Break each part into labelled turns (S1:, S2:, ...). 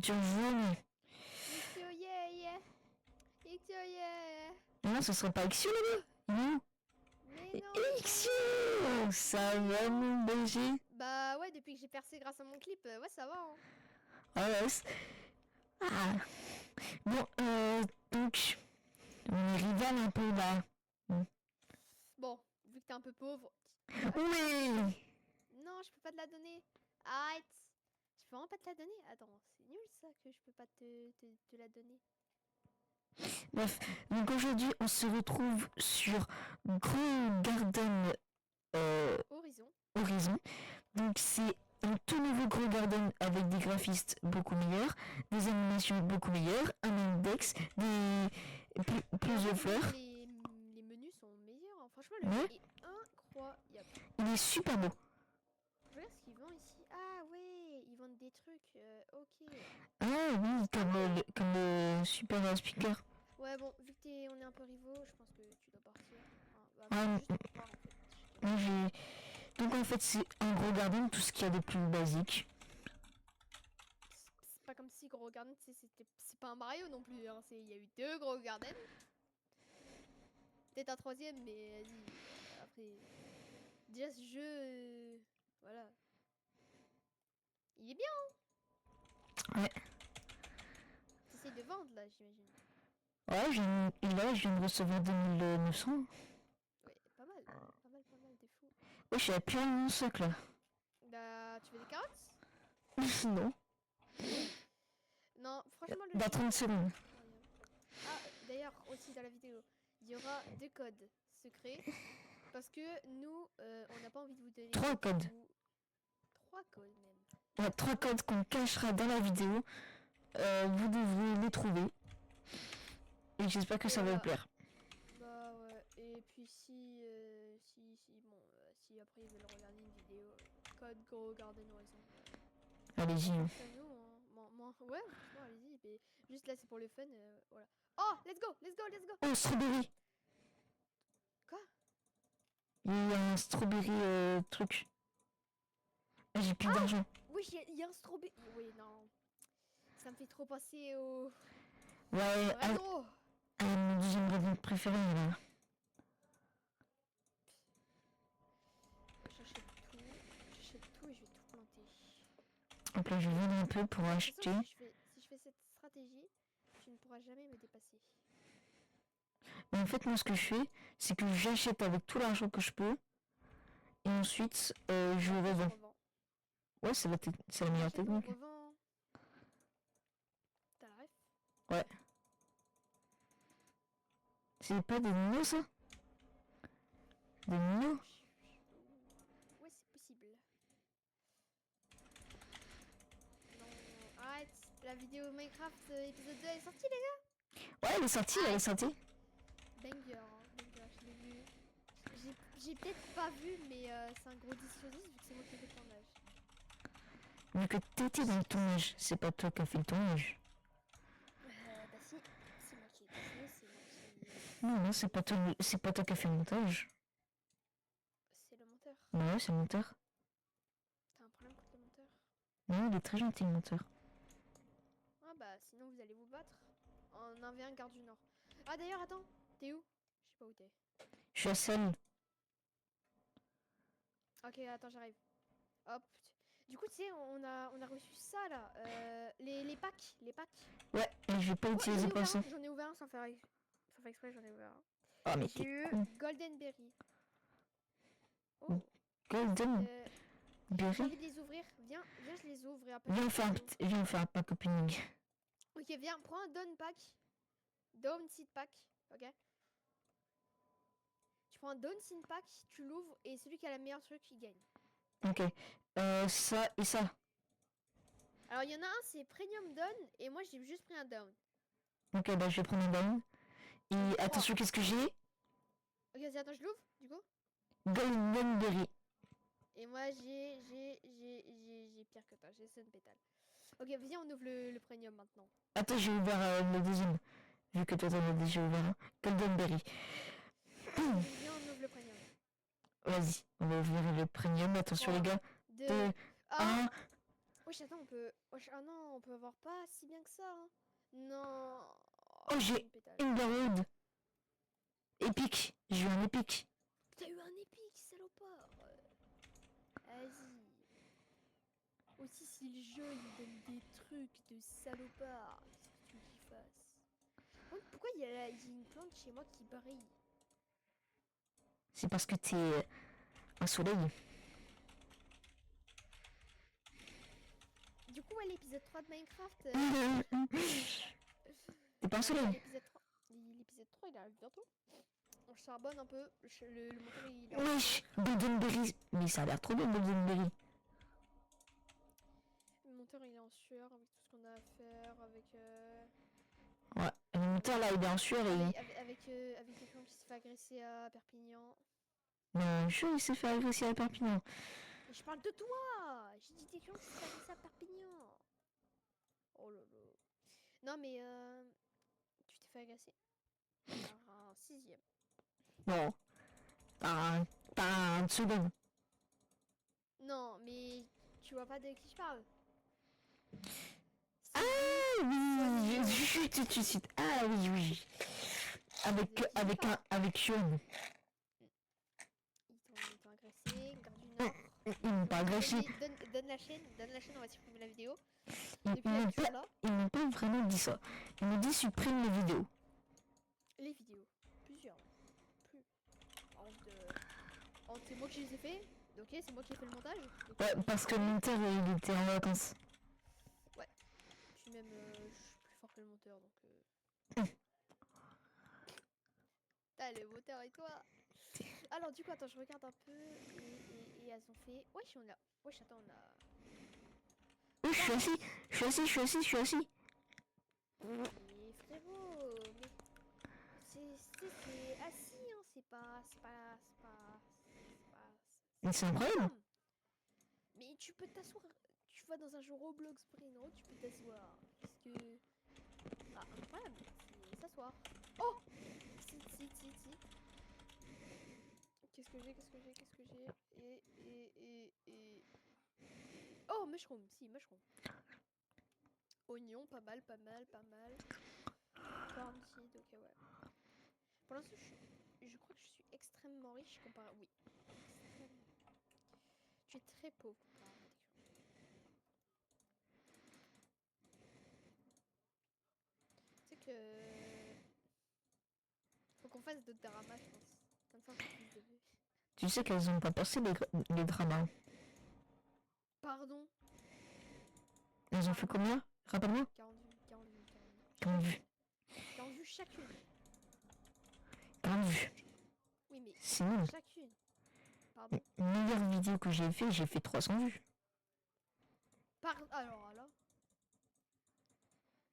S1: ceinture jaune.
S2: Ixio, yeah, yeah. Ixio, yeah.
S1: Non, ce serait pas Ixio là-bas. Il est où?
S2: Mais non.
S1: Ixio! Ça va mon BG?
S2: Bah ouais, depuis que j'ai percé grâce à mon clip, ouais, ça va. Hein.
S1: Ah ouais. Ah. Bon, donc, on est rival un peu là.
S2: Bon, vu que t'es un peu pauvre.
S1: Oui!
S2: Non, je peux pas te la donner. Arrête. Je peux vraiment pas te la donner. Attends, c'est nul ça que je peux pas te la donner.
S1: Bref, donc aujourd'hui on se retrouve sur Grow Garden
S2: Horizon.
S1: Horizon. Donc c'est un tout nouveau Grow Garden avec des graphistes beaucoup meilleurs, des animations beaucoup meilleures, un index, plus de fleurs.
S2: Les menus sont meilleurs. Hein. Franchement, le
S1: Ouais.
S2: jeu est incroyable.
S1: Il est super beau.
S2: Regarde ce qu'ils vendent ici. Ah ouais, ils vendent des trucs. Ok.
S1: Ah oui, comme le super speaker.
S2: Ouais, bon, vu que on est un peu rivaux, je pense que tu dois partir. Hein, bah,
S1: Ah,
S2: juste pour voir, en fait.
S1: moi, donc en fait c'est un Grow Garden, tout ce qu'il y a de plus basique.
S2: C'est pas comme si Gros Garden, c'est pas un Mario non plus. Hein. Il y a eu 2 Gros Garden. Peut-être un 3e, mais vas-y. Après, déjà ce jeu, voilà. Il est bien.
S1: Ouais.
S2: T'essayes de vendre là, j'imagine.
S1: Ouais, je viens de recevoir 2900.
S2: Ouais, pas mal. Pas mal, t'es fou.
S1: Ouais, je suis à plus rien de mon sac là.
S2: Bah, tu veux des carottes?
S1: Non.
S2: Non, franchement, le
S1: Dans
S2: jeu,
S1: 30 secondes.
S2: incroyable. Ah, d'ailleurs, aussi dans la vidéo, il y aura 2 codes secrets. Parce que nous, on n'a pas envie de vous donner...
S1: 3 codes.
S2: 3 codes même.
S1: Ouais, 3 codes qu'on cachera dans la vidéo. Vous devrez les trouver. Et j'espère que
S2: Et
S1: ça va
S2: voilà.
S1: vous plaire.
S2: Bah ouais. Et puis si après ils veulent regarder une vidéo, code Gros Garden Horizon.
S1: Allez-y. Hein.
S2: C'est à nous, hein. Ouais, franchement, allez-y. Mais juste là, c'est pour le fun. Voilà. Oh, let's go, let's go, let's go.
S1: Oh, strawberry.
S2: Quoi?
S1: Il y a un strawberry truc. Ah, j'ai plus d'argent.
S2: Oui, il y a un strawberry. Oui, non. Ça me fait trop penser au...
S1: Ouais,
S2: Rétro.
S1: mon deuxième revenu préféré là.
S2: J'achète tout et je vais tout planter.
S1: Donc là, je vais vendre un peu pour
S2: De toute
S1: acheter.
S2: façon, si je fais cette stratégie, tu ne pourras jamais me dépasser.
S1: Mais en fait, moi, ce que je fais, c'est que j'achète avec tout l'argent que je peux. Et ensuite, je revends. Ouais, c'est la meilleure technique.
S2: T'as la ref?
S1: Ouais. C'est pas des mignons, ça? Des mignons?
S2: Ouais, c'est possible. Non, arrête. La vidéo Minecraft épisode 2 est sortie, les gars?
S1: Ouais, elle est sortie, elle est sortie.
S2: Banger, hein, banger, je l'ai vu. J'ai peut-être pas vu, mais c'est un gros 10 sur 10 vu que c'est moi qui ai fait le tournage.
S1: Mais que t'étais dans le tournage, c'est pas toi qui as fait le tournage.
S2: Bah si, c'est moi qui ai dessiné, c'est moi qui...
S1: Non, c'est pas toi qui as fait le montage.
S2: C'est le monteur.
S1: Bah ouais, c'est le monteur.
S2: T'as un problème contre le monteur?
S1: Non, il est très gentil, le monteur.
S2: Ah bah sinon vous allez vous battre. En 1v1 garde du Nord. Ah d'ailleurs, attends, t'es où? Je sais pas où t'es.
S1: Je suis à Seine.
S2: Ok, attends, j'arrive. Hop. Du coup, tu sais, on a reçu ça là. Les packs. Les packs.
S1: Ouais, et je vais pas utiliser pour ça.
S2: J'en ai ouvert un sans faire exprès, j'en ai ouvert un.
S1: Ah, mais
S2: j'ai eu Golden Berry. Oh.
S1: Golden
S2: J'ai
S1: Berry.
S2: envie de les ouvrir. Viens, je les ouvre et après.
S1: Viens faire un pack opening.
S2: Ok, viens, prends un Dawn Pack. Dawn Seed Pack. Ok. Tu prends un Dawn Seed Pack, tu l'ouvres et celui qui a la meilleure truc, il gagne.
S1: Ok. Ça et ça.
S2: Alors, il y en a un, c'est Premium Dawn et moi, j'ai juste pris un Dawn.
S1: Ok, bah je vais prendre un down. Et attention, qu'est-ce que j'ai?
S2: Ok, attends, je l'ouvre, du coup.
S1: Golden Berry.
S2: Et moi, j'ai pire que toi, j'ai Sun Petal. Ok, viens, on ouvre le Premium maintenant.
S1: Attends, j'ai ouvert le deuxième. Vu que toi t'en as déjà ouvert un. Golden Berry.
S2: Viens, on ouvre le Premium.
S1: Vas-y, on va ouvrir le Premium. Attention
S2: 3,
S1: les gars.
S2: 2, 1. Wesh, attends, on peut... Wesh, ah non, on peut avoir pas si bien que ça, hein. Non.
S1: Oh, j'ai
S2: une pétale.
S1: Underwood. Épique. J'ai eu un épique.
S2: T'as eu un épique, salopard. Vas-y. Aussi, si le jeu il donne des trucs de salopard, qu'est-ce que tu veux qu'il fasse? Pourquoi il y a une plante chez moi qui brille?
S1: C'est parce que t'es un soleil.
S2: Du coup, ouais, l'épisode 3 de Minecraft.
S1: T'es pas un soleil.
S2: L'épisode 3, il arrive bientôt. On charbonne un peu. Le monteur, il est
S1: Wesh, Goldenberry. Mais ça a l'air trop bien, Goldenberry.
S2: Le monteur, il est en sueur avec tout ce qu'on a à faire. Avec.
S1: Ouais, le monteur là, il est en sueur et...
S2: Avec quelqu'un qui se fait agresser à Perpignan.
S1: Non, je il s'est fait agresser à Perpignan.
S2: Et je parle de toi! J'ai dit quelqu'un qui se fait agresser à Perpignan. Oh là là. Non, mais tu t'es fait agresser par un 6ème.
S1: Bon, pas un second.
S2: Non, mais tu vois pas de qui je parle.
S1: Ah oui, tout de suite. Ah oui, oui. Avec Sean.
S2: Ils t'ont agressé, garde du Nord.
S1: Ils m'ont pas agressé.
S2: Donne la chaîne, on va supprimer la vidéo.
S1: Ils m'ont pas vraiment dit ça. Ils m'ont dit supprime les vidéos.
S2: Les vidéos, plusieurs. Plus. C'est moi qui les ai fait. Ok, c'est moi qui ai fait le montage. Donc,
S1: Ouais, parce que le monteur il était en vacances.
S2: Ouais. Puis même, je suis plus fort que le monteur, donc. T'as le moteur et toi. Alors du coup, attends, je regarde un peu et elles ont fait. Wesh, on a. Wesh, attends, on a.
S1: Oui, je suis assis.
S2: Mais frérot, mais c'est assis, hein, c'est pas.
S1: Mais c'est incroyable.
S2: Mais tu peux t'asseoir. Tu vas dans un jeu Roblox Brainrot, tu peux t'asseoir. Parce que. Ah, incroyable, c'est s'asseoir. Oh! Si. Qu'est-ce que j'ai Oh, mushroom, mushroom. Oignon, pas mal. Corn seed, ok, ouais. Pour l'instant, je crois que je suis extrêmement riche comparé... Oui, extrêmement. Tu es très pauvre comparé à tes Tu sais que... Faut qu'on fasse d'autres dramas, je pense. Comme ça, on fait plus de vues.
S1: Tu sais qu'elles ont pas passé les dramas.
S2: Pardon.
S1: Elles ont fait combien? Rappelle-moi.
S2: 40 vues. 40 vues chacune.
S1: 40 vues.
S2: Oui, mais
S1: C'est nul.
S2: chacune. Pardon.
S1: Meilleure vidéo que j'ai fait 300 vues.
S2: Alors là.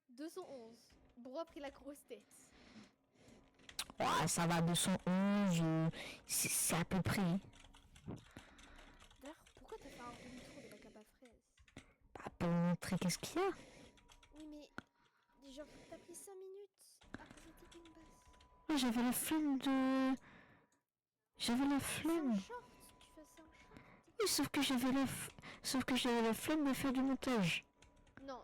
S2: 211. Bro a pris la grosse tête.
S1: Oh, ça va, 211. C'est à peu près.
S2: D'ailleurs, pourquoi t'as fait un demi-tour de la cabane à fraises?
S1: Bah, pour montrer qu'est-ce qu'il y a.
S2: Oui, mais genre, t'as pris 5 minutes à présenter une base.
S1: Ouais, j'avais la flemme de... J'avais la flemme.
S2: C'est un short, tu fais ça en short.
S1: Oui, sauf que j'avais la flemme de faire du montage.
S2: Non,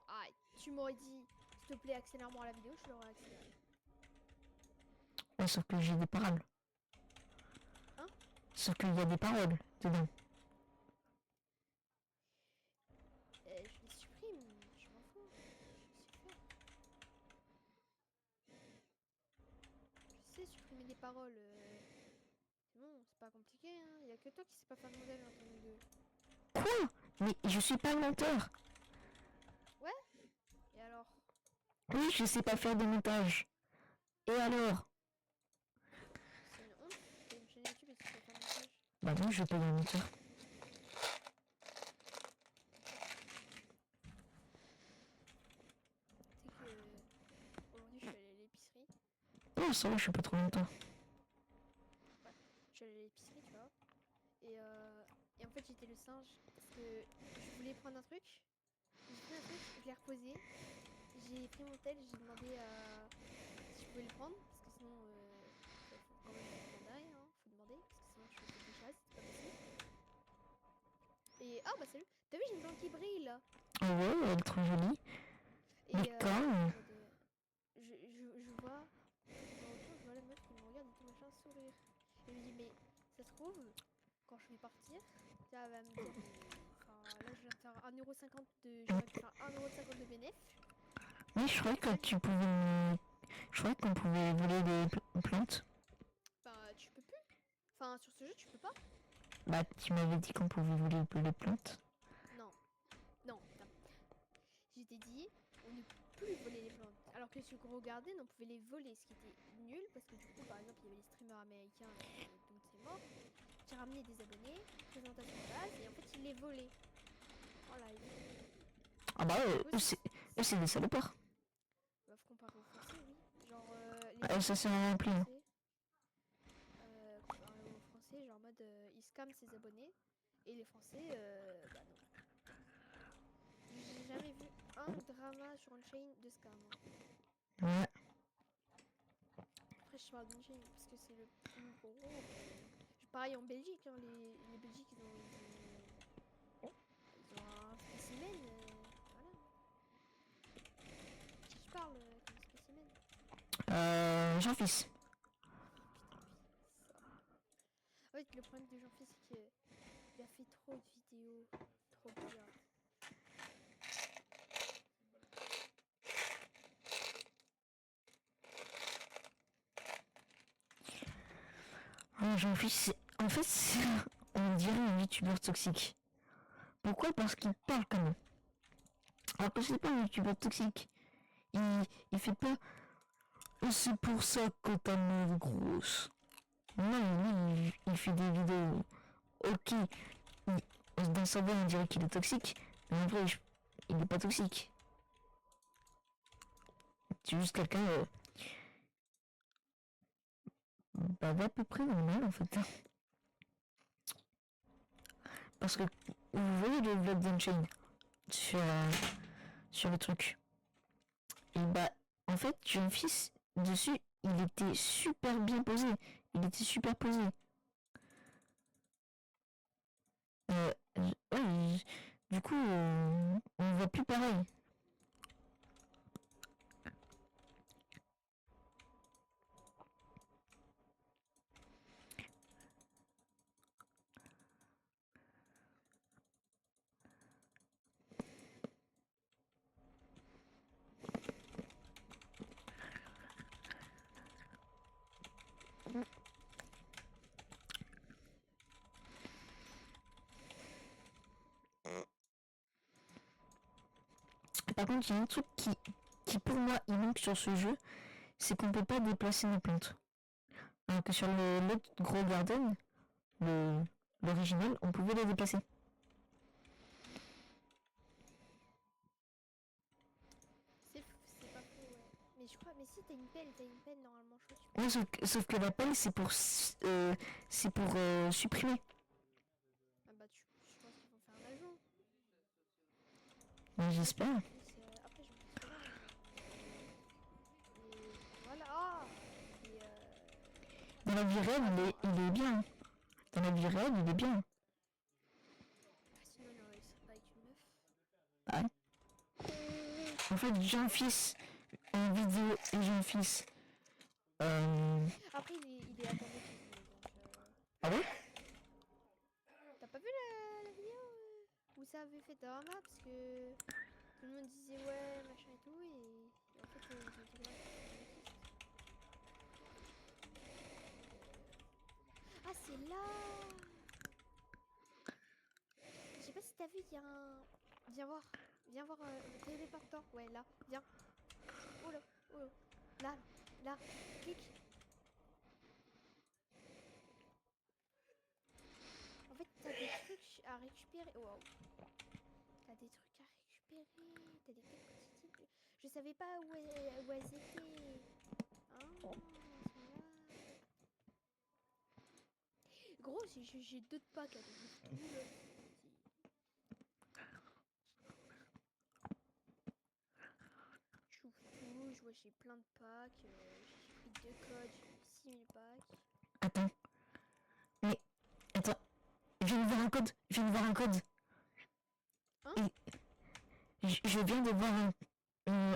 S2: arrête. Tu m'aurais dit, s'il te plaît, accélère-moi la vidéo, je l'aurais accéléré.
S1: Ouais, sauf que j'ai des paroles.
S2: Hein?
S1: Sauf qu'il y a des paroles dedans.
S2: Je les supprime, je m'en fous. Je sais supprimer des paroles. C'est bon, c'est pas compliqué, hein. Y a que toi qui sais pas faire de modèle entre nous deux.
S1: Quoi? Mais je suis pas monteur.
S2: Ouais? Et alors?
S1: Oui, je sais pas faire de montage. Et alors?
S2: C'est une honte. T'as une chaîne YouTube et tu sais pas faire de montage.
S1: Bah non, je paye un monteur.
S2: Tu sais que aujourd'hui je suis allée à l'épicerie.
S1: Oh, ça va, je suis pas trop longtemps.
S2: Ouais, je suis allée à l'épicerie, tu vois. Et en fait j'étais le singe parce que je voulais prendre un truc. J'ai pris un truc, je l'ai reposé. J'ai pris mon tel, j'ai demandé si je pouvais le prendre parce que sinon faut quand même demander, hein, faut demander parce que sinon tu fais des choses, c'est pas possible. Et ah bah salut, t'as vu j'ai une plante qui brille là.
S1: Ah ouais, elle est trop jolie.
S2: Et
S1: Mais quand
S2: en mode, je vois, je vois la meuf qui me regarde et tout machin sourire. Et je me dis, mais ça se trouve, quand je vais partir, ça va me dire, mais enfin là je viens de faire 1,50 € j'aurais pu faire 1,50 € de bénéf.
S1: Oui, je croyais que
S2: Là,
S1: tu pouvais... Je croyais qu'on pouvait voler des plantes.
S2: bah tu peux plus. Enfin sur ce jeu tu peux pas.
S1: Bah, tu m'avais dit qu'on pouvait voler les plantes.
S2: Non, non. Je t'ai dit, on ne peut plus voler les plantes. Alors que sur Gros Garden, on pouvait les voler, ce qui était nul parce que du coup, par exemple, il y avait les streamers américains dont c'est mort, qui ramenaient des abonnés, présentation de base, et en fait, ils les volaient. Voilà.
S1: Ah bah,
S2: Du coup,
S1: eux, c'est des salopards.
S2: bah, comparé aux Français, oui. Genre,
S1: Ah, ça, c'est vraiment pli. Hein.
S2: Comparé aux Français, genre en mode, ils scamment ses abonnés, et les Français, bah non. J'ai jamais vu un drama sur Unchained de scam.
S1: Ouais.
S2: Après, je parle d'Unchained parce que c'est le plus gros. Pareil en Belgique, hein, les Belgiques, ils ont un spécimen. Voilà. Qui je parle comme spécimen?
S1: Jean-Fils.
S2: Putain, ça. En fait, le problème de Jean-Fils, c'est qu'il a fait trop de vidéos. Trop bizarres.
S1: Ah, Jean-Fils, en fait, on dirait un youtubeur toxique. Pourquoi? Parce qu'il parle comme même. Alors que c'est pas un youtubeur toxique. Il fait pas. C'est pour ça que ta meuf est grosse. Non, lui, il fait des vidéos. Ok, dans sa voix, on dirait qu'il est toxique. Mais en vrai, il est pas toxique. C'est juste quelqu'un. Bah, d'à peu près normal en fait. Parce que vous voyez le vlog d'Unchained sur le truc. Et bah, en fait, j'ai un fils dessus, il était super bien posé. Il était super posé. Ouais, du coup, on voit plus pareil. Par contre, il y a un truc qui pour moi, il manque sur ce jeu, c'est qu'on peut pas déplacer nos plantes. Alors que sur l'autre gros garden, l'original, on pouvait les déplacer.
S2: C'est pas faux, ouais. Mais je crois, mais si t'as une pelle normalement, je crois que tu peux.
S1: Ouais, sauf que la pelle, c'est pour supprimer.
S2: Ah bah, je pense qu'ils vont faire un ajout.
S1: Mais j'espère.
S2: Après, j'en sais rien. Et voilà. Ah et
S1: Dans la vie réelle, il est bien. Dans la vie réelle, il est bien.
S2: sinon, il serait pas avec une meuf.
S1: Ah ouais. En fait, Jean-Fils en vidéo et Jean-Fils.
S2: Après, il est attendé chez lui, donc.
S1: Ah ouais?
S2: T'as pas vu la vidéo où ça avait fait drama parce que tout le monde disait ouais, machin et tout, et en fait, ils ont été grave sur un autiste. Ah, c'est là! Je sais pas si t'as vu, il y a un. Viens voir. Viens voir le téléporteur. Ouais, là. Viens. Oh là. Oh là. Là. Là. Clique. En fait, t'as des trucs à récupérer. Waouh. T'as des trucs à récupérer. T'as des quêtes quotidiennes. Je savais pas où elles étaient. Ah, elles sont là. Gros, j'ai d'autres packs à tout là. J'ouvre tout, je vois j'ai plein de packs, j'ai pris 2 codes, j'ai eu 6000 packs.
S1: Attends. Mais, attends. Je viens de voir un code. Je viens de voir un code.
S2: Hein?
S1: je viens de voir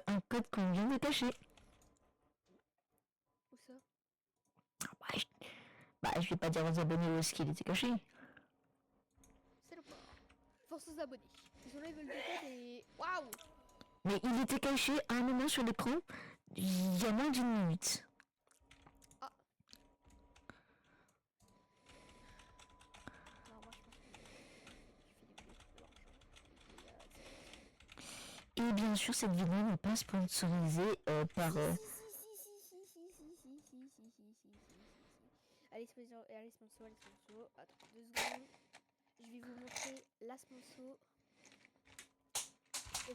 S1: un code qu'on vient de cacher.
S2: Où ça?
S1: Je vais pas dire aux abonnés où est-ce qu'il était caché.
S2: C'est le port. Force aux abonnés. Ils sont là, ils veulent des codes et. Waouh!
S1: Mais il était caché à un moment sur l'écran, il y a moins d'une minute.
S2: Ah. Non, moi je pense que tu fais des vidéos pour l'argent.
S1: Et bien sûr, cette vidéo n'est pas sponsorisée par...
S2: Allez sponsor, allez sponsor, allez sponsor. Attends 2 secondes. Je vais vous montrer la sponsor.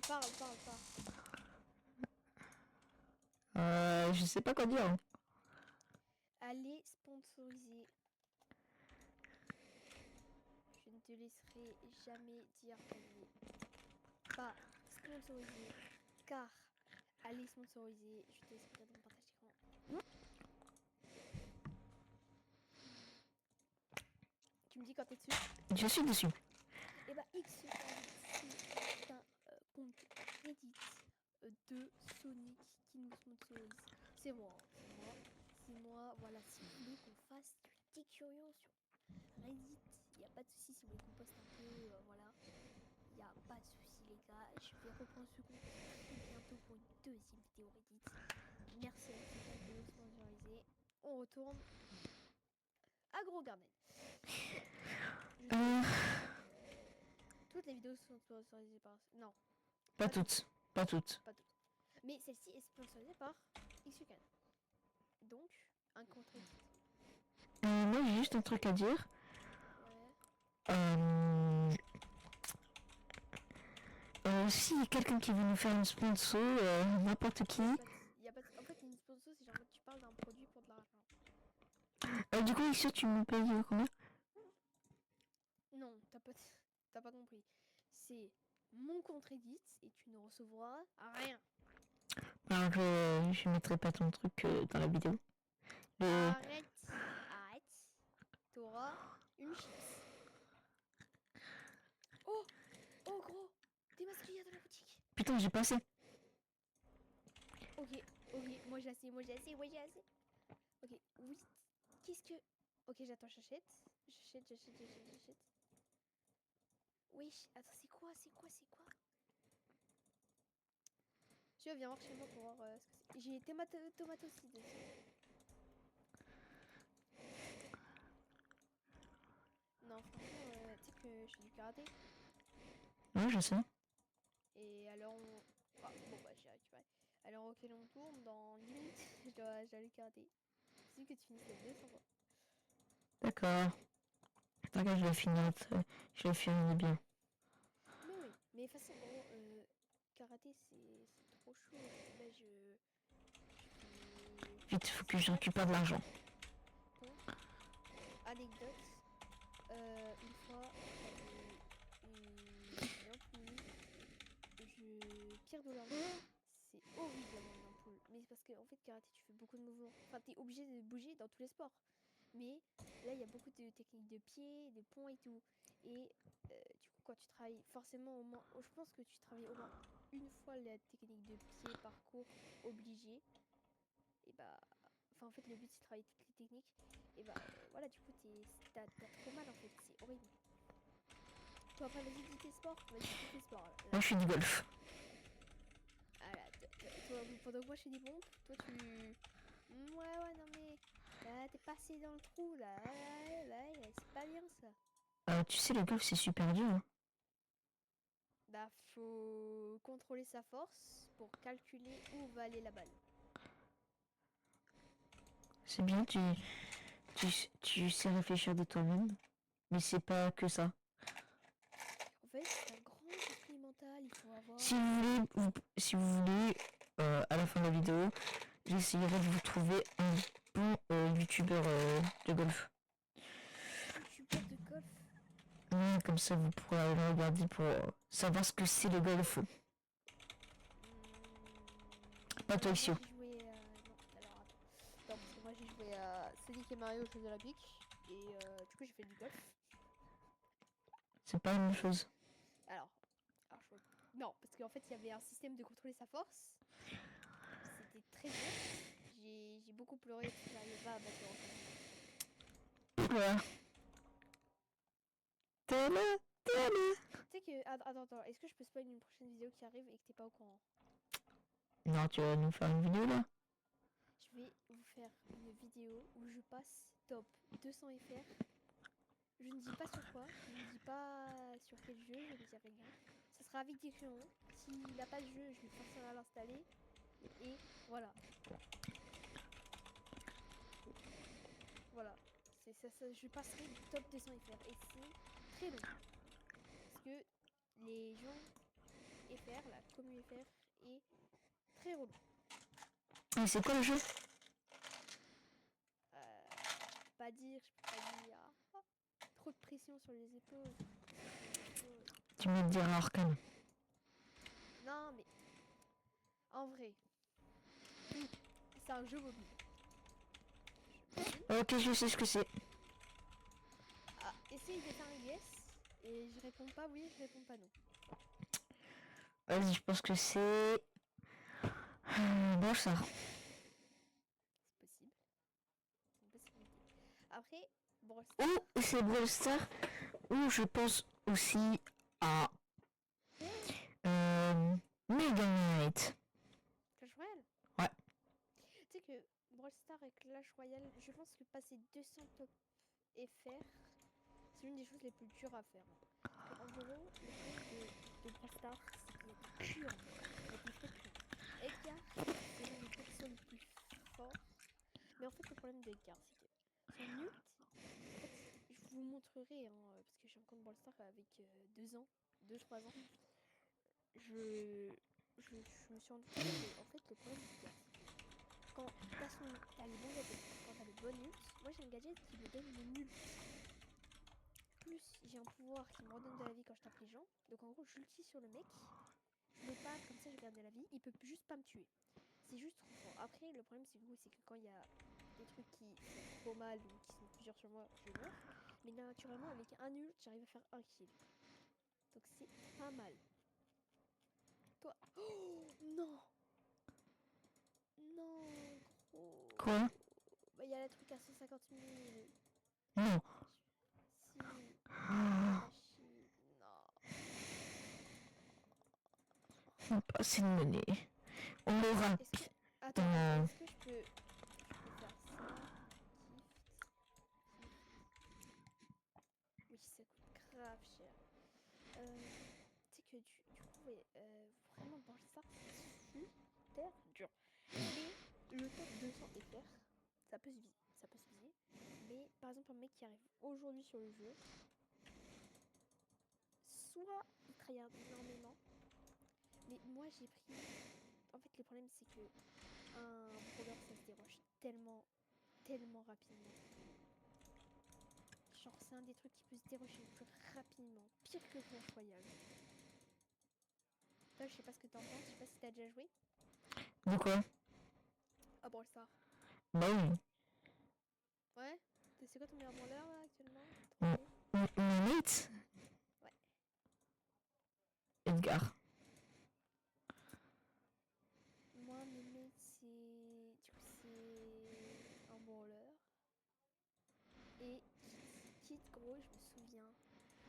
S2: Parle.
S1: je sais pas quoi dire.
S2: Allez sponsoriser. Je ne te laisserai jamais dire qu'elle n'est pas sponsorisée. Car allez sponsoriser. Je te laisse regarder mon partage d'écran. Tu me dis quand t'es dessus?
S1: Je suis dessus.
S2: Et bah X c'est un compte Reddit de Sonic qui nous sponsorise. C'est moi. Voilà, si vous voulez qu'on fasse du Tech Curious sur Reddit, il n'y a pas de souci. Si vous voulez qu'on poste un peu, voilà, il n'y a pas de souci les gars. Je vais reprendre ce compte très bientôt pour une deuxième vidéo Reddit. Merci à cette vidéo sponsorisée. On retourne à Gros Garden. Toutes les vidéos sont sponsorisées par... Non.
S1: Pas toutes.
S2: Pas toutes. Mais celle-ci est sponsorisée par XUCAN. Donc, un compte Reddit.
S1: Moi, j'ai juste un truc à dire.
S2: Ouais.
S1: Si quelqu'un qui veut nous faire une sponsor, n'importe qui.
S2: Y a pas de... En fait, une sponsor, c'est genre tu parles d'un produit pour de l'argent.
S1: Du coup, ici, tu me payes combien?
S2: Non, t'as pas compris. C'est mon compte Reddit et tu ne recevras rien.
S1: Alors, je mettrai pas ton truc dans la vidéo.
S2: Arrête. T'auras une chips. Oh gros, des masquilles dans la boutique.
S1: Putain, j'ai pas assez.
S2: Ok, moi j'ai assez. Ok, oui. Qu'est-ce que... Ok, j'attends, j'achète. Wesh, attends, c'est quoi? Tu viens voir chez moi pour voir ce que c'est. J'ai tomate aussi dessus. Non, franchement, tu sais que je fais du karaté.
S1: Ouais, je sais.
S2: Et alors on... Ah, bon bah j'ai récupéré. Alors ok, on tourne dans 10 minutes. je dois aller karaté. C'est que tu finisses les 200 fois.
S1: D'accord. T'inquiète, je vais finir bien.
S2: Mais oui, mais de toute façon, gros, karaté c'est trop chaud. Là je
S1: Vite, faut que je récupère de l'argent.
S2: Bon, anecdote. Une fois, j'avais une ampoule. Pire douleur. C'est horrible avoir une ampoule. Mais c'est parce que en fait karaté tu fais beaucoup de mouvements. Enfin t'es obligé de bouger dans tous les sports. Mais là il y a beaucoup de techniques de pied, de ponts et tout. Et du coup quand tu travailles forcément au moins, je pense que tu travailles au moins une fois la technique de pied parcours obligé. Et bah, enfin en fait le but c'est de travailler toutes les techniques. Et bah voilà du coup t'as trop mal en fait, c'est horrible. Toi après vas-y dis tes sports, là.
S1: Moi, je fais du golf.
S2: Ah là, toi, pendant que moi je fais des pompes, toi tu... Ouais, non mais... Là, t'es passé dans le trou, là. C'est pas bien, ça.
S1: Tu sais, le golf, c'est super dur. Hein.
S2: Bah, faut contrôler sa force pour calculer où va aller la balle.
S1: C'est bien, tu sais réfléchir de toi-même. Mais c'est pas que ça.
S2: En fait, c'est un grand esprit mental, il faut avoir...
S1: Si vous voulez, à la fin de la vidéo, j'essayerai de vous trouver un bon youtubeur de golf.
S2: youtubeur de golf.
S1: Comme ça, vous pourrez aller le regarder pour savoir ce que c'est le golf. Pas toi, Ixio.
S2: Non, alors attends. Non, parce que moi j'ai joué à Sonic et Mario aux Jeux Olympiques. Et du coup, j'ai fait du golf.
S1: C'est pas la même chose.
S2: Alors Non, parce qu'en fait, il y avait un système de contrôler sa force. C'était très dur. J'ai beaucoup pleuré parce que j'arrivais pas à battre le record.
S1: Oula. T'es là, t'es là.
S2: Tu sais que. Attends. Est-ce que je peux spoiler une prochaine vidéo qui arrive et que t'es pas au courant?
S1: Non, tu vas nous faire une vidéo là?
S2: Je vais vous faire une vidéo où je passe top 200 FR. Je ne dis pas sur quoi, je ne dis pas sur quel jeu, je ne dis rien. Ça sera avec des crayons. S'il n'a pas de jeu, je lui forcerai à l'installer. Et voilà. Voilà. C'est ça, je passerai top 200 FR. Et c'est très long. Parce que les gens FR, la commu FR, est très relou.
S1: Et c'est quoi le jeu?
S2: Je peux pas dire. Ah, trop de pression sur les épaules.
S1: Tu me diras Arcane.
S2: Non, mais en vrai, c'est un jeu mobile.
S1: Ok, je sais ce que c'est.
S2: Ah, essaye de faire un yes. Et je réponds pas oui, je réponds pas non.
S1: Vas-y, je pense que c'est... Bon, ça.
S2: C'est possible. C'est une possibilité. Après, Brawl Stars.
S1: Ou c'est Brawl Stars, ou je pense aussi à... Mega Knight.
S2: Clash Royale.
S1: Ouais.
S2: Tu sais que Brawl Stars et Clash Royale, je pense que passer 200 top FR, c'est l'une des choses les plus dures à faire. Parce qu'en gros, le problème de Brawl Stars, c'est qu'il y a des purs. Il y a des vrais purs. Edgar, c'est l'un des persos les plus forts. Mais en fait, le problème d'Edgar, c'est que son ult, en fait, je vous montrerai, hein, parce que j'ai un compte Brawl Stars avec 2 ans, 2-3 ans. Je me suis rendu compte que, en fait, le problème d'Edgar, c'est que quand t'as les bons gadgets, quand t'as le bon ult, moi j'ai un gadget qui me donne mon ult. Plus j'ai un pouvoir qui me redonne de la vie quand je tape les gens. Donc en gros, j'ulti sur le mec, je le tape comme ça, je garde de la vie, il peut juste pas me tuer. C'est juste trop fort. Après, le problème c'est que quand il y a des trucs qui font trop mal ou qui sont plusieurs sur moi, je meurs. Mais naturellement, avec un ult, j'arrive à faire un kill. Donc c'est pas mal. Toi. Oh non. Non, gros.
S1: Quoi?
S2: Bah, il y a le truc à 150 000.
S1: Non.
S2: Si. Machine. Non.
S1: Pas assez de monnaie. On l'aura.
S2: Est-ce que. Attends, est-ce que je peux faire ça? Gift. Oui, ça coûte grave cher. Tu sais que du coup, ouais, vraiment, Brawl Stars, c'est super dur. Mais le top 200 FR, ça peut se viser. Ça peut se viser. Mais par exemple, un mec qui arrive aujourd'hui sur le jeu, soit il tryhard énormément, mais moi j'ai pris. En fait, le problème c'est que un brawler ça se déroche tellement rapidement. Genre, c'est un des trucs qui peut se dérocher le plus rapidement, pire que Clash Royale. Toi, je sais pas ce que t'en penses, je sais pas si t'as déjà joué.
S1: De quoi?
S2: Ah, Brawl Stars.
S1: Bah oui.
S2: Ouais. C'est quoi ton meilleur brawler là actuellement?
S1: Knight?
S2: Ouais.
S1: Edgar.
S2: Moi, mes mates, c'est. Du coup, c'est un brawler. Et Kit, gros, je me souviens.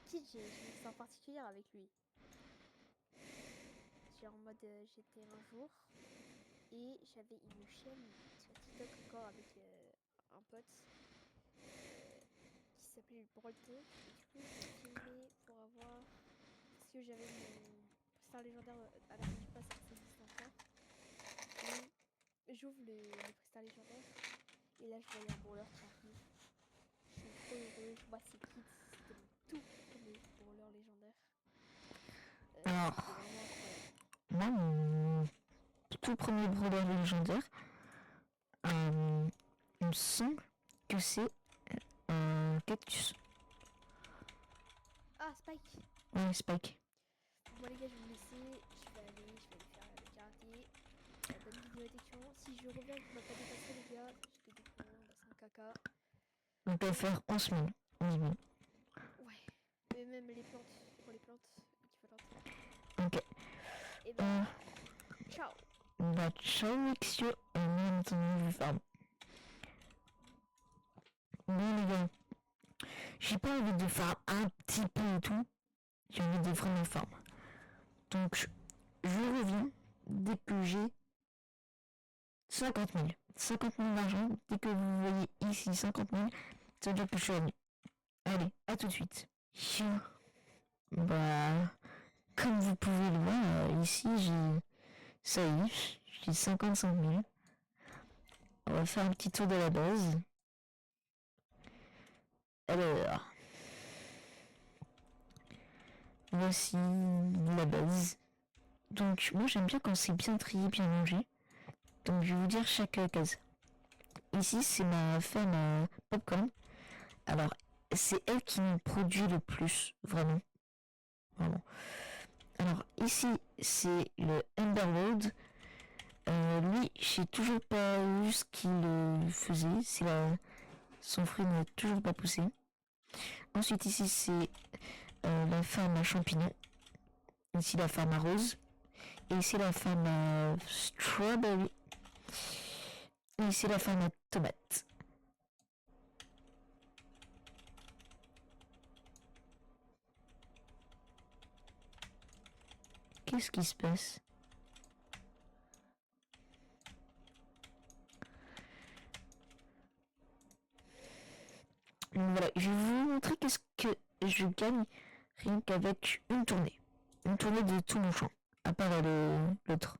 S2: Kit, j'ai une histoire particulière avec lui. Genre en mode, j'étais un jour et j'avais une chaîne sur TikTok encore avec un pote qui s'appelait le Brolto. Et du coup, je filmais pour avoir. Parce que j'avais mon star légendaire à la fin du pass à cette distance-là. Et j'ouvre le prestar légendaire. Et là, je voyais un brawler qui arrive. Je suis trop heureuse. Moi, c'est Kit. C'était mon tout premier brawler légendaire.
S1: Alors,
S2: C'était vraiment incroyable.
S1: moi, mon tout premier brawler légendaire, il me semble que c'est Cactus.
S2: Ah, Spike!
S1: Ouais, Spike.
S2: Bon, les gars, je vais vous laisser. Je vais aller faire le karaté. Bonne vidéo détection. Si je reviens et que vous m'avez pas dépassé, les gars, j'étais des cons. Bah, c'est mon caca.
S1: On peut le faire en semaine. 11 000.
S2: Ouais. Et même les plantes. Pour les plantes équivalentes.
S1: Ok.
S2: Ciao.
S1: Bah, ciao, Mixio. Maintenant, je ferme. Bon, les gars, j'ai pas envie de faire un petit peu et tout. J'ai envie de vraiment faire. Donc, je reviens dès que j'ai 50 000. 50 000 d'argent. Dès que vous voyez ici 50 000, ça veut dire que je suis revenu. Allez, à tout de suite. Chien. Bah, comme vous pouvez le voir, ici, ça y est, j'ai 55 000. On va faire un petit tour de la base. Alors, voici la base. Donc, moi j'aime bien quand c'est bien trié, bien rangé. Donc, je vais vous dire chaque case. Ici, c'est ma ferme à popcorn. Alors, c'est elle qui me produit le plus, vraiment. Vraiment. Alors, ici, c'est le Emberwood. Lui, j'ai toujours pas eu ce qu'il faisait. Son fruit n'a toujours pas poussé. Ensuite, ici, c'est la ferme à champignons. Ici, la ferme à rose. Et ici, la ferme à strawberry. Et ici, la ferme à tomates. Qu'est-ce qui se passe? Donc voilà, je vais vous montrer qu'est-ce que je gagne rien qu'avec une tournée. Une tournée de tout mon champ, à part l'autre.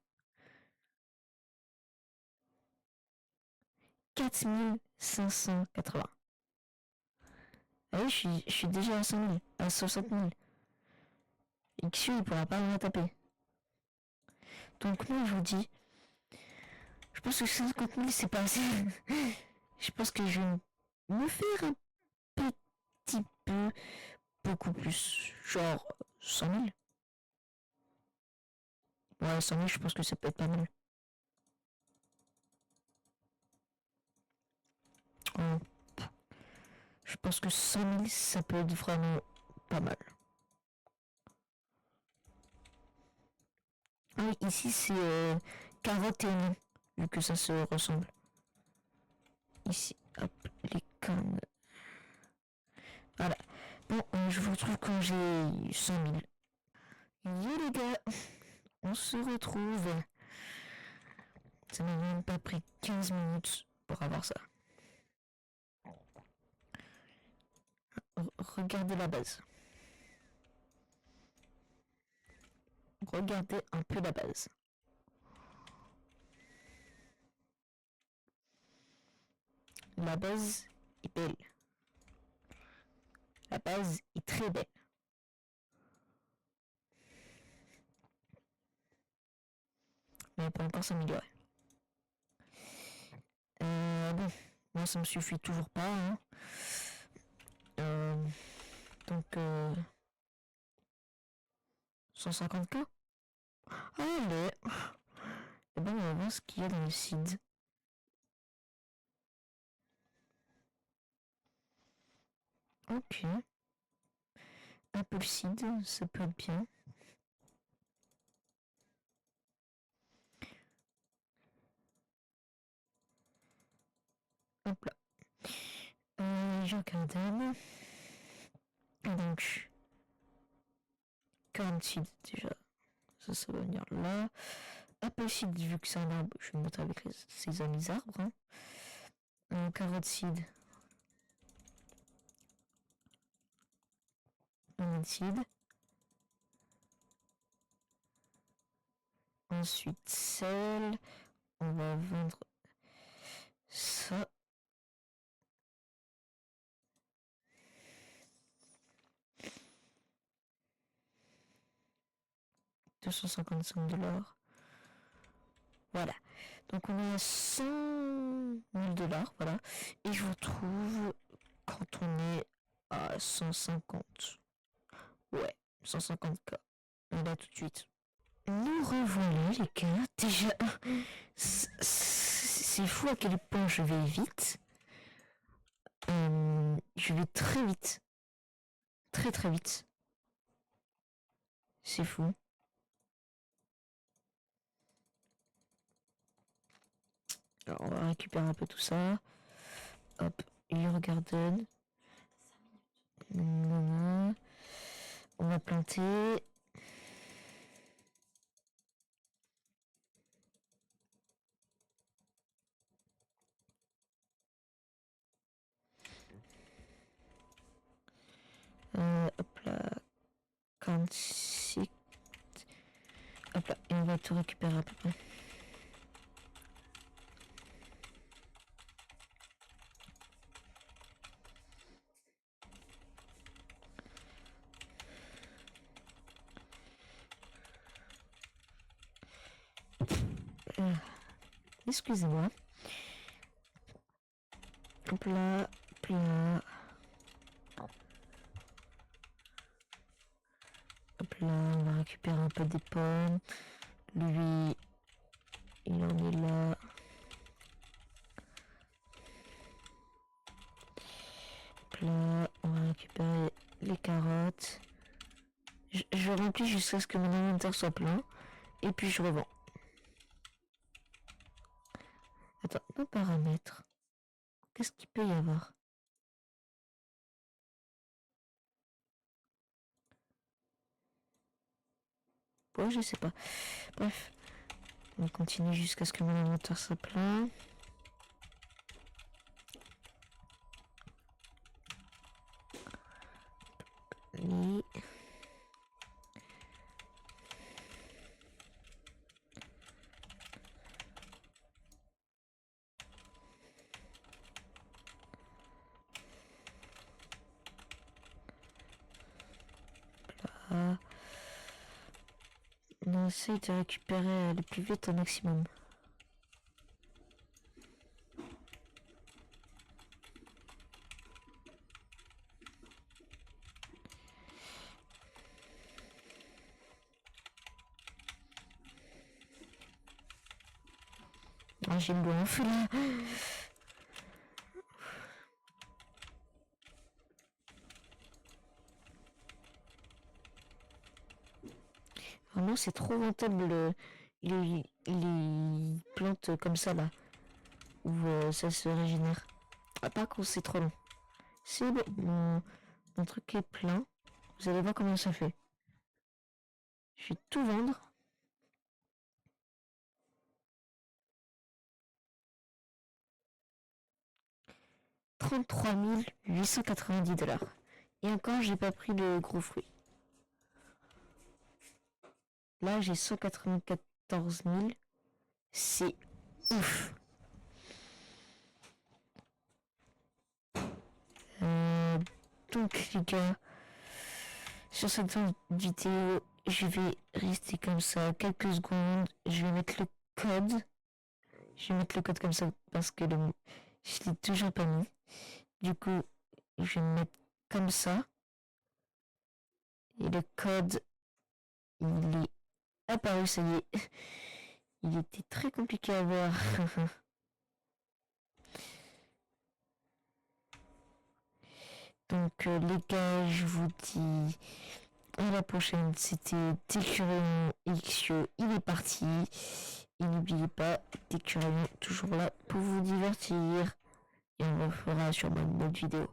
S1: 4580. Ah oui, je suis déjà à 100 000, à 60 000. XU, il pourra pas me rattraper. Donc moi, je vous dis, je pense que 50 000, c'est pas assez. Je pense que je vais me faire un petit peu, beaucoup plus. Genre 100 000. Ouais, 100 000, je pense que ça peut être pas mal. Je pense que 100 000, ça peut être vraiment pas mal. Ah oui, ici c'est carottes et oignons, vu que ça se ressemble. Ici, hop, les cornes. Voilà. Bon, je vous retrouve quand j'ai 100 000. Yo les gars, on se retrouve. Ça m'a même pas pris 15 minutes pour avoir ça. Regardez la base. Regardez un peu la base. La base est belle. La base est très belle. Mais elle peut encore s'améliorer. Bon, moi ça me suffit toujours pas. Hein. Donc 150K. Allez. Et ben on va voir ce qu'il y a dans le seed. Ok. Apple seed, ça peut être bien. Hop là. J'ai un donc corn seed déjà. Ça va venir là. Apple seed, vu que c'est un arbre, je vais le mettre avec ses amis arbres. Hein. Carotte seed. Onion seed. Ensuite, sel. On va vendre ça. $255. Voilà. Donc on est à 100 000 $. Voilà. Et je vous retrouve quand on est à 150. Ouais, 150K. Là tout de suite. Nous revoilà les gars. Déjà, c'est fou à quel point je vais vite. Je vais très vite. Très très vite. C'est fou. Alors, on va récupérer un peu tout ça. Hop, Your Garden. On va planter. Hop là. 46. Hop là. Et on va tout récupérer à peu près. Excusez-moi. Hop là. Hop là. Hop là, on va récupérer un peu des pommes. Lui, il en est là. Hop là, on va récupérer les carottes. Je remplis jusqu'à ce que mon inventaire soit plein. Et puis je revends. Attends, nos paramètres. Qu'est-ce qu'il peut y avoir? Bon, je sais pas. Bref. On continue jusqu'à ce que mon inventaire soit plein. Et... là. On essaye de récupérer le plus vite au maximum. Ah, j'ai le doigt en feu là. Vraiment, c'est trop rentable les plantes comme ça là, où ça se régénère. Ah, par contre, c'est trop long. C'est bon, mon truc est plein. Vous allez voir comment ça fait. Je vais tout vendre. $33 890. Et encore, j'ai pas pris de gros fruits. Là, j'ai 194 000. C'est ouf. Donc, les gars, sur cette vidéo, je vais rester comme ça quelques secondes. Je vais mettre le code. Je vais mettre le code comme ça parce que je l'ai toujours pas mis. Du coup, je vais me mettre comme ça. Et le code, il est apparu, ça y est. Il était très compliqué à voir. Donc les gars, je vous dis à la prochaine. C'était Décurion XO, il est parti. Et n'oubliez pas, Décurion toujours là pour vous divertir. Et on refera sûrement une autre vidéo.